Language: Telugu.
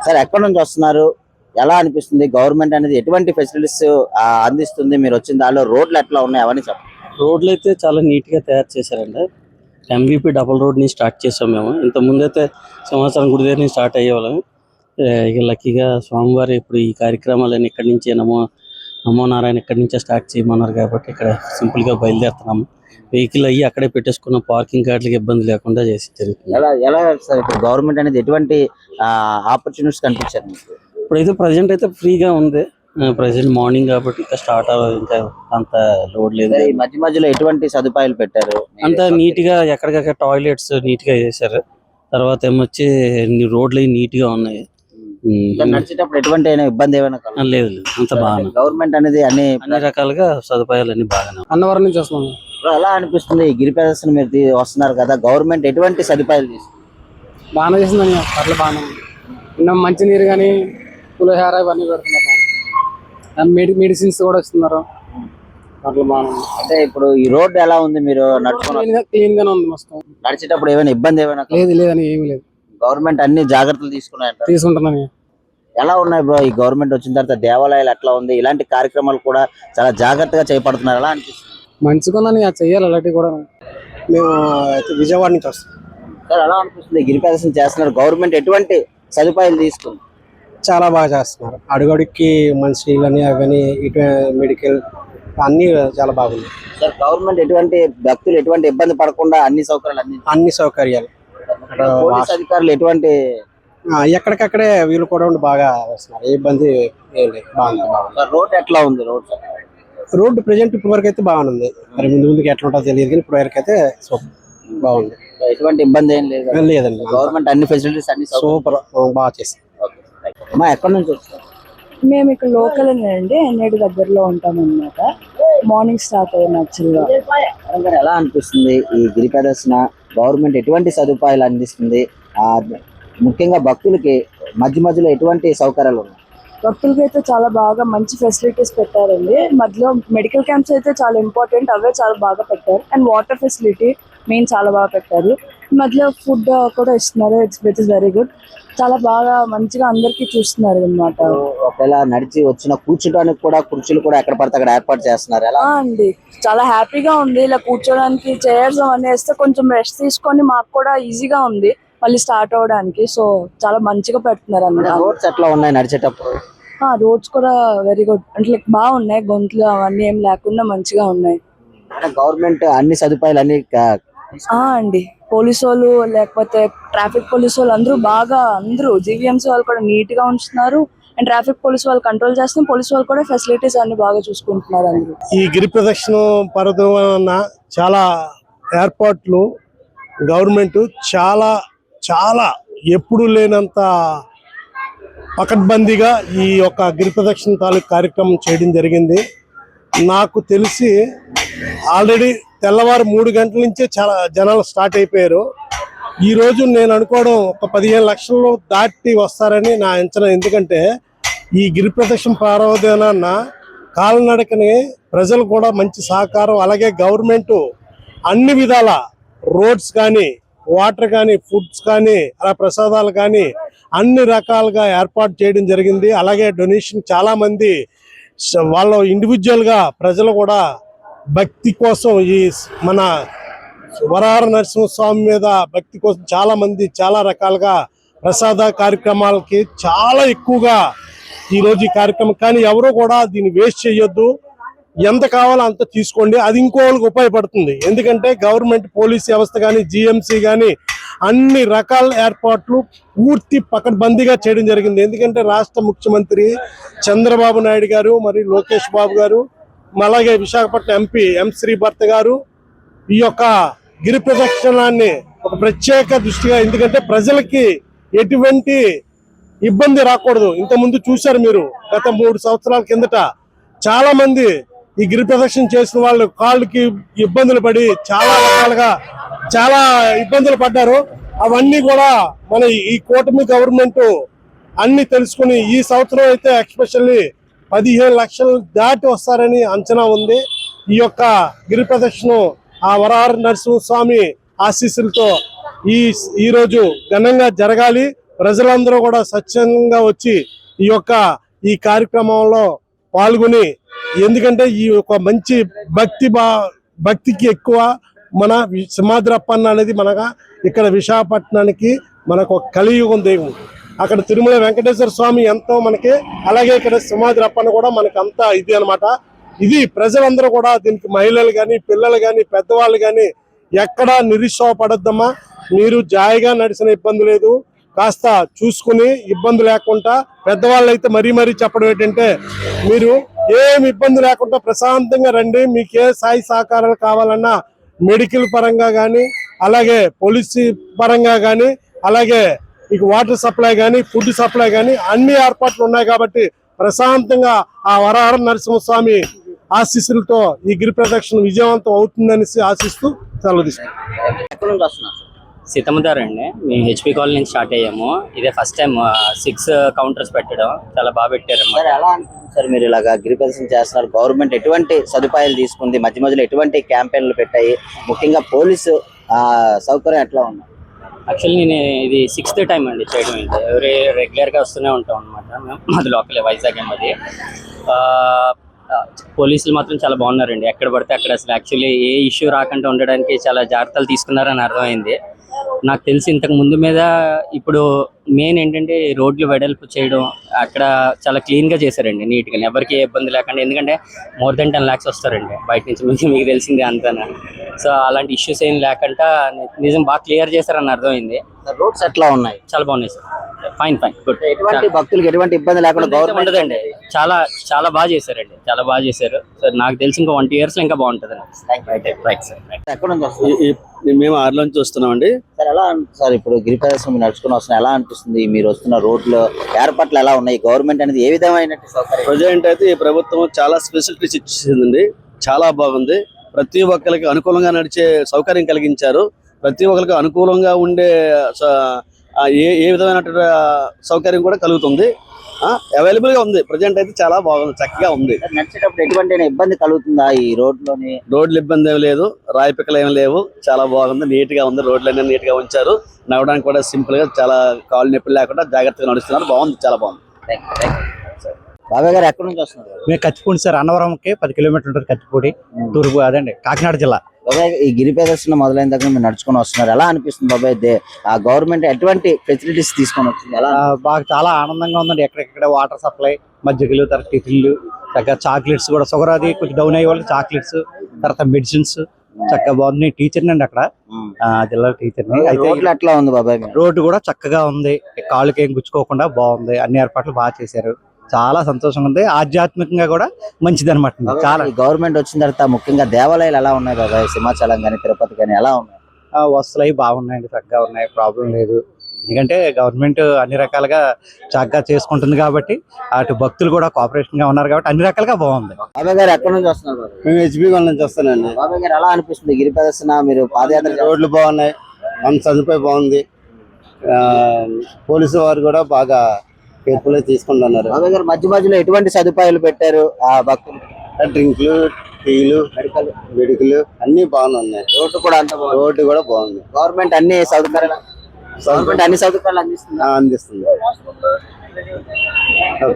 సార్ ఎక్కడి నుంచి వస్తున్నారు? ఎలా అనిపిస్తుంది? గవర్నమెంట్ అనేది ఎటువంటి ఫెసిలిటీస్ అందిస్తుంది? మీరు వచ్చిన దానిలో రోడ్లు ఎట్లా ఉన్నాయి అవన్నీ చెప్పండి. రోడ్లు అయితే చాలా నీట్ గా తయారు చేశారండి. MVP డబుల్ రోడ్ ని స్టార్ట్ చేసాం మేము. ఇంత ముందైతే సంవత్సరం గుడి దగ్గర నుంచి స్టార్ట్ అయ్యేవాళ్ళం. ఇక లక్కీగా స్వామివారి ఇప్పుడు ఈ కార్యక్రమాలన్నీ ఇక్కడి నుంచే నమో నారాయణ ఇక్కడి నుంచే స్టార్ట్ చేయమన్నారు కాబట్టి ఇక్కడ సింపుల్ గా బయలుదేరుతున్నాము. వెహికల్ అయ్యి అక్కడే పెట్టేసుకున్న పార్కింగ్ గార్డులకు ఇబ్బంది లేకుండా చేసి జరుగుతుంది. ఎలా సార్ ఇప్పుడు గవర్నమెంట్ అనేది ఎటువంటి ఆపర్చునిటీస్ కనిపించారు మీకు? ఇప్పుడైతే ప్రజెంట్ అయితే ఫ్రీగా ఉంది. ప్రజెంట్ మార్నింగ్ కాబట్టి ఇంకా స్టార్ట్ అవ్వదు, ఇంకా అంత లోడ్ లేదు. ఈ మధ్య మధ్యలో ఎటువంటి సదుపాయాలు పెట్టారు? అంత నీట్ గా ఎక్కడికక్కడ టాయిలెట్స్ నీట్ గా చేశారు. తర్వాత ఏమొచ్చి రోడ్లు నీట్ గా ఉన్నాయి. నడిచేటప్పుడు ఎటువంటి ఇబ్బంది ఏమైనా లేదు, అంత బాగా గవర్నమెంట్ అనేది అన్ని రకాలుగా సదుపాయాలు అన్ని బాగానే. అన్నవరం నుంచి వస్తున్నాం. ఎలా అనిపిస్తుంది? ఈ గిరి ప్రదర్శన మీరు వస్తున్నారు కదా, గవర్నమెంట్ ఎటువంటి సదుపాయాలు తీసుకుంది? బాగానే చేసిందని అట్లా బాగానే మంచి నీరు కానీ పులిహోర ఇవన్నీ పెడుతున్నారు. మెడిసిన్స్ కూడా ఇస్తున్నారు. అట్లా బాగుంది. అంటే ఇప్పుడు ఈ రోడ్డు ఎలా ఉంది? మీరు క్లీన్ గానే ఉంది మొత్తం. నడిచేటప్పుడు ఏమైనా ఇబ్బంది ఏమైనా? లేదని ఏమీ లేదు. గవర్నమెంట్ అన్ని జాగ్రత్తలు తీసుకుంటున్నాను. ఎలా ఉన్నాయి బ్రో ఈ గవర్నమెంట్ వచ్చిన తర్వాత? దేవాలయాలు ఎట్లా ఉంది? ఇలాంటి కార్యక్రమాలు కూడా చాలా జాగ్రత్తగా చేపడుతున్నారు. ఎలా అనిపిస్తుంది? మంచిగా చెయ్యాలి అలాంటివి కూడా. మేము విజయవాడ నుంచి వస్తాం. సార్ ఎలా అనిపిస్తుంది? గిరి ప్రదర్శన చేస్తున్నారు, గవర్నమెంట్ ఎటువంటి సదుపాయాలు తీసుకుంది? చాలా బాగా చేస్తున్నారు. అడుగడుక్కి మంచి నీళ్ళని అవన్నీ ఇటు మెడికల్ అన్ని చాలా బాగుంది. సార్ గవర్నమెంట్ ఎటువంటి భక్తులు ఎటువంటి ఇబ్బంది పడకుండా అన్ని సౌకర్యాలు పోలీస్ అధికారులు ఎటువంటి ఎక్కడికక్కడే వీళ్ళు కూడా ఉండి బాగా వేస్తున్నారు. ఏ ఇబ్బంది ఏం లేదు. బాగుంది. రోడ్ ఎట్లా ఉంది? రోడ్డు ప్రెజెంట్ ఇప్పటి వరకు అయితే బాగుంది. మరి ముందుకు ఎట్లా ఉంటుందో తెలియదు కానీ ఇప్పటి వరకు అయితే బాగుంది. ఎటువంటి ఇబ్బంది ఏం లేదండి. గవర్నమెంట్ అన్ని ఫెసిలిటీస్ అన్ని సూపర్ బాగా చేసింది. ఎక్కడి నుంచి వస్తారు? మేము ఇక్కడ లోకల్ అండి, ఎన్ఐడి దగ్గరలో ఉంటాం అన్నమాట. మార్నింగ్ స్టార్ట్ అయ్యాం యాక్చువల్గా. ఎలా అనిపిస్తుంది ఈ గిరి ప్రదర్శన? గవర్నమెంట్ ఎటువంటి సదుపాయాలు అందిస్తుంది? ముఖ్యంగా భక్తులకి మధ్య మధ్యలో ఎటువంటి సౌకర్యాలు ఉన్నాయి? భక్తులకి అయితే చాలా బాగా మంచి ఫెసిలిటీస్ పెట్టారండి. మధ్యలో మెడికల్ క్యాంప్స్ అయితే చాలా ఇంపార్టెంట్, అవే చాలా బాగా పెట్టారు. అండ్ వాటర్ ఫెసిలిటీ మెయిన్ చాలా బాగా పెట్టారు. మధ్యలో ఫుడ్ కూడా ఇస్తున్నారు. It is very good. చాలా బాగా మంచిగా అందరికి చూస్తున్నారు అనమాట. ఒకవేళ నడిచి వచ్చిన కూర్చోడానికి కూడా కుర్చీలు కూడా ఎక్కడ పడితే అక్కడ ఏర్పాటు చేస్తున్నారు. ఎలా అండి? చాలా హ్యాపీగా ఉంది. ఇలా కూర్చోడానికి చైర్స్ అవన్నీ వేస్తే కొంచెం రెస్ట్ తీసుకొని మాకు కూడా ఈజీగా ఉంది మళ్ళీ స్టార్ట్ అవడానికి. సో చాలా మంచిగా పెడుతున్నారు అన్నమాట. రోడ్స్ ఎట్లా ఉన్నాయి నడిచేటప్పుడు? రోడ్స్ కూడా వెరీ గుడ్, అంటే బాగున్నాయి. గొంతులు అవన్నీ ఏం లేకుండా మంచిగా ఉన్నాయి. గవర్నమెంట్ అన్ని సదుపాయాలు అన్ని అండి. పోలీసు వాళ్ళు లేకపోతే ట్రాఫిక్ పోలీసు వాళ్ళు అందరూ జీవీఎంసీ వాళ్ళు కూడా నీట్ గా ఉంచుతున్నారు. అండ్ ట్రాఫిక్ పోలీసు వాళ్ళు కంట్రోల్ చేస్తున్నారు. పోలీసు వాళ్ళు కూడా ఫెసిలిటీస్ అన్ని బాగా చూసుకుంటున్నారు అందరూ. ఈ గిరి ప్రదక్షిణ పర్వతం చాలా ఏర్పాట్లు గవర్నమెంట్ చాలా చాలా ఎప్పుడు లేనంత పకడ్బందీగా ఈ యొక్క గిరి ప్రదక్షిణ తాలూకు కార్యక్రమం చేయడం జరిగింది. నాకు తెలిసి ఆల్రెడీ తెల్లవారు 3 గంటల నుంచే చాలా జనాలు స్టార్ట్ అయిపోయారు. ఈరోజు నేను అనుకోవడం ఒక 15 లక్షలు దాటి వస్తారని నా అంచనా. ఎందుకంటే ఈ గిరి ప్రదక్షిణ ప్రారంభాన కాలినడకని ప్రజలు కూడా మంచి సహకారం, అలాగే గవర్నమెంట్ అన్ని విధాల రోడ్స్ కానీ వాటర్ కానీ ఫుడ్స్ కానీ అలా ప్రసాదాలు కానీ అన్ని రకాలుగా ఏర్పాటు చేయడం జరిగింది. అలాగే డొనేషన్ చాలా మంది వాళ్ళ ఇండివిజువల్గా ప్రజలు కూడా భక్తి కోసం ఈ మన వరాహ నరసింహస్వామి మీద భక్తి కోసం చాలా మంది చాలా రకాలుగా ప్రసాద కార్యక్రమాలకి చాలా ఎక్కువగా ఈరోజు ఈ కార్యక్రమం. కానీ ఎవరు కూడా దీన్ని వేస్ట్ చేయొద్దు. ఎంత కావాలో అంత తీసుకోండి, అది ఇంకోళ్ళకి ఉపయోగపడుతుంది. ఎందుకంటే గవర్నమెంట్ పోలీస్ వ్యవస్థ కానీ జిఎంసీ కానీ అన్ని రకాల ఏర్పాట్లు పూర్తి పకడ్బందీగా చేయడం జరిగింది. ఎందుకంటే రాష్ట్ర ముఖ్యమంత్రి చంద్రబాబు నాయుడు గారు మరియు లోకేష్ బాబు గారు, అలాగే విశాఖపట్నం ఎంపీ శ్రీభర్త గారు ఈ యొక్క గిరి ప్రదక్షిణాన్ని ఒక ప్రత్యేక దృష్టిగా, ఎందుకంటే ప్రజలకి ఎటువంటి ఇబ్బంది రాకూడదు. ఇంతకుముందు చూశారు మీరు, గత 3 సంవత్సరాల కిందట చాలా మంది ఈ గిరి ప్రదక్షిణ చేసిన వాళ్ళు కాళ్ళకి ఇబ్బందులు పడి చాలా రకాలుగా చాలా ఇబ్బందులు పడ్డారు. అవన్నీ కూడా మన ఈ కూటమి గవర్నమెంట్ అన్ని తెలుసుకుని ఈ సంవత్సరం అయితే ఎస్పెషల్లీ 15 లక్షలు దాటి వస్తారని అంచనా ఉంది. ఈ యొక్క గిరి ప్రదక్షిణ ఆ వరాహ నరసింహస్వామి ఆశీస్సులతో ఈ రోజు ఘనంగా జరగాలి. ప్రజలందరూ కూడా స్వచ్ఛంగా వచ్చి ఈ కార్యక్రమంలో పాల్గొని, ఎందుకంటే ఈ ఒక మంచి భక్తికి ఎక్కువ మన సింహాద్రప్పన్న అనేది మనగా ఇక్కడ విశాఖపట్నానికి మనకు ఒక కలియుగం దైవం. అక్కడ తిరుమల వెంకటేశ్వర స్వామి ఎంతో మనకి, అలాగే ఇక్కడ సింహాద్రప్పన్న కూడా మనకి అంతా ఇది అన్నమాట. ఇది ప్రజలందరూ కూడా దీనికి మహిళలు కానీ, పిల్లలు కానీ, పెద్దవాళ్ళు కానీ ఎక్కడా నిరుత్సాహపడొద్దమ్మా. మీరు జాయిగా నడిచిన ఇబ్బంది లేదు, కాస్త చూసుకుని ఇబ్బంది లేకుండా, పెద్దవాళ్ళు అయితే మరీ చెప్పడం ఏంటంటే మీరు ఏమి ఇబ్బంది లేకుండా ప్రశాంతంగా రండి. మీకు ఏ సాయి సహకారాలు కావాలన్నా మెడికల్ పరంగా కానీ, అలాగే పోలీస్ పరంగా కానీ, అలాగే మీకు వాటర్ సప్లై కానీ, ఫుడ్ సప్లై కానీ అన్ని ఏర్పాట్లు ఉన్నాయి. కాబట్టి ప్రశాంతంగా ఆ వరహర నరసింహస్వామి ఆశీస్సులతో ఈ గిరి ప్రదక్షిణ విజయవంతం అవుతుందని ఆశిస్తూ సెలవు తీసుకుంటాం. ఎక్కడ నుంచి వస్తున్నారు? సీతమ్మదారు అండి. మేము హెచ్పి కాలనీ నుంచి స్టార్ట్ అయ్యాము. ఇదే ఫస్ట్ టైం 6 కౌంటర్స్ పెట్టడం, చాలా బాగా పెట్టారు. సార్ ఎలా అనిపిస్తుంది సార్ మీరు ఇలాగా గిరి ప్రదర్శన చేస్తున్నారు? గవర్నమెంట్ ఎటువంటి సదుపాయాలు తీసుకుంది? మధ్యలో ఎటువంటి క్యాంపెయిన్లు పెట్టాయి? ముఖ్యంగా పోలీసు సౌకర్యం ఎట్లా ఉంది? యాక్చువల్లీ నేను ఇది 6th టైం అండి చేయడం. ఇది రెగ్యులర్గా వస్తూనే ఉంటాం అనమాట. మేము అది లోకల్ వైజాగ్ అది. పోలీసులు మాత్రం చాలా బాగున్నారండి. ఎక్కడ పడితే అక్కడ అసలు యాక్చువల్లీ ఏ ఇష్యూ రాకుండా ఉండడానికి చాలా జాగ్రత్తలు తీసుకున్నారని అర్థమైంది. నాకు తెలిసి ఇంతకు ముందు మీద ఇప్పుడు మెయిన్ ఏంటంటే రోడ్లు వెడల్పు చేయడం, అక్కడ చాలా క్లీన్గా చేశారండి, నీట్గా, ఎవరికి ఏ ఇబ్బంది లేకుండా. ఎందుకంటే మోర్ దెన్ 10 lakhs వస్తారండి బయట నుంచి, మీకు తెలిసిందే అంతానా. సో అలాంటి ఇష్యూస్ ఏం లేకుండా నిజం బాగా క్లియర్ చేశారని అర్థమైంది. రోడ్స్ ఎట్లా ఉన్నాయి? చాలా బాగున్నాయి సార్. Fine good. ఎటువంటి భక్తులకు ఎటువంటి ఇబ్బంది లేకుండా గవర్నమెంట్ ఉండదండి. చాలా బాగా చేశారండి, చాలా బాగా చేశారు. సో నాకు తెలిసి ఇంకా 1-2 years లో ఇంకా బాగుంటుంది. Right sir. ఎక్కడ నుంచి వస్తున్నారు? మేము 6 నుంచి వస్తున్నామండి. సార్ ఎలా సార్ ఇప్పుడు గిరి ప్రదర్శన నడుచుకుని వస్తున్నా ఎలా అనిపిస్తుంది? మీరు వస్తున్న రోడ్లు ఏర్పాట్లు ఎలా ఉన్నాయి? గవర్నమెంట్ అనేది ఏ విధమైన సౌకర్యం? ప్రజెంట్ అయితే ఈ ప్రభుత్వం చాలా స్పెషలిటీస్ ఇచ్చిందండి. చాలా బాగుంది. ప్రతి ఒక్కరికి అనుకూలంగా నడిచే సౌకర్యం కలిగించారు. ప్రతి ఒక్కరికి అనుకూలంగా ఉండే ఏ విధమైన సౌకర్యం కూడా కలుగుతుంది. అవైలబుల్ గా ఉంది. ప్రజెంట్ అయితే చాలా బాగుంది, చక్కగా ఉంది. నడిచేటప్పుడు ఎటువంటి ఇబ్బంది కలుగుతుందా ఈ రోడ్లోని? రోడ్లు ఇబ్బంది ఏమి లేదు, రాయిపిక్కలు ఏమి లేవు, చాలా బాగుంది, నీట్ గా ఉంది. రోడ్లన్నీ నీట్ గా ఉంచారు. నడవడానికి కూడా సింపుల్ గా, చాలా కాళ్ళు నొప్పులు లేకుండా జాగ్రత్తగా నడుస్తున్నారు. బాగుంది, చాలా బాగుంది. బాబాయ్ గారు ఎక్కడి నుంచి వస్తున్నారు? మేము కత్తిపూడి సార్, అన్నవరంకి 10 kilometers ఉంటుంది. కత్తిపూడి తూర్పు అదండి, కాకినాడ జిల్లా. బాబాయ్ ఈ గిరి ప్రదర్శన మొదలైన దగ్గర మీరు నడుచుకొని వస్తున్నారు, ఎలా అనిపిస్తుంది బాబాయ్? ఆ గవర్నమెంట్ ఎటువంటి ఫెసిలిటీస్ తీసుకొని వచ్చింది? ఎలా బాగా చాలా ఆనందంగా ఉందండి. ఎక్కడెక్కడ వాటర్ సప్లై, మజ్జిగలు, తర్వాత టిఫిన్లు, చక్కగా చాక్లెట్స్ కూడా, షుగర్ అది కొంచెం డౌన్ అయ్యే వాళ్ళు చాక్లెట్స్, తర్వాత మెడిసిన్స్ చక్కగా బాగుంది. టీచర్ అండి అక్కడ జిల్లా టీచర్. రోడ్లు ఎట్లా ఉంది బాబాయ్? రోడ్డు కూడా చక్కగా ఉంది, కాళ్ళకి ఏం గుచ్చుకోకుండా బాగుంది. అన్ని ఏర్పాట్లు బాగా చేశారు, చాలా సంతోషంగా ఉంది. ఆధ్యాత్మికంగా కూడా మంచిది అనమాట. చాలా గవర్నమెంట్ వచ్చిన తర్వాత ముఖ్యంగా దేవాలయాలు ఎలా ఉన్నాయి బాబాయ్? సింహాచలం కానీ, తిరుపతి కానీ ఎలా ఉన్నాయి? వస్తువులు అవి బాగున్నాయండి, చక్కగా ఉన్నాయి, ప్రాబ్లం లేదు. ఎందుకంటే గవర్నమెంట్ అన్ని రకాలుగా చక్కగా చేసుకుంటుంది కాబట్టి, అటు భక్తులు కూడా కోఆపరేషన్ గా ఉన్నారు కాబట్టి అన్ని రకాలుగా బాగుంది. బాబాయ్ గారు ఎక్కడి నుంచి వస్తున్నారు? మేము హెచ్పి కాలనీ నుంచి వస్తానండి. బాబాయ్ గారు ఎలా అనిపిస్తుంది గిరి ప్రదర్శన? మీరు పాదయాత్ర రోడ్లు బాగున్నాయి, మన సదుపాయం బాగుంది, పోలీసు వారు కూడా బాగా కేర్ఫుల్ తీసుకుంటున్నారు. బాబాయ్ గారు మధ్యలో ఎటువంటి సదుపాయాలు పెట్టారు ఆ భక్తులు? డ్రింక్లు, టీలు, మెడికల్ అన్ని బాగానే ఉన్నాయి. రోడ్డు కూడా అంత రోడ్డు కూడా బాగుంది. గవర్నమెంట్ అన్ని సౌకర్యాలు అందిస్తుంది. అందిస్తుంది. ఓకే.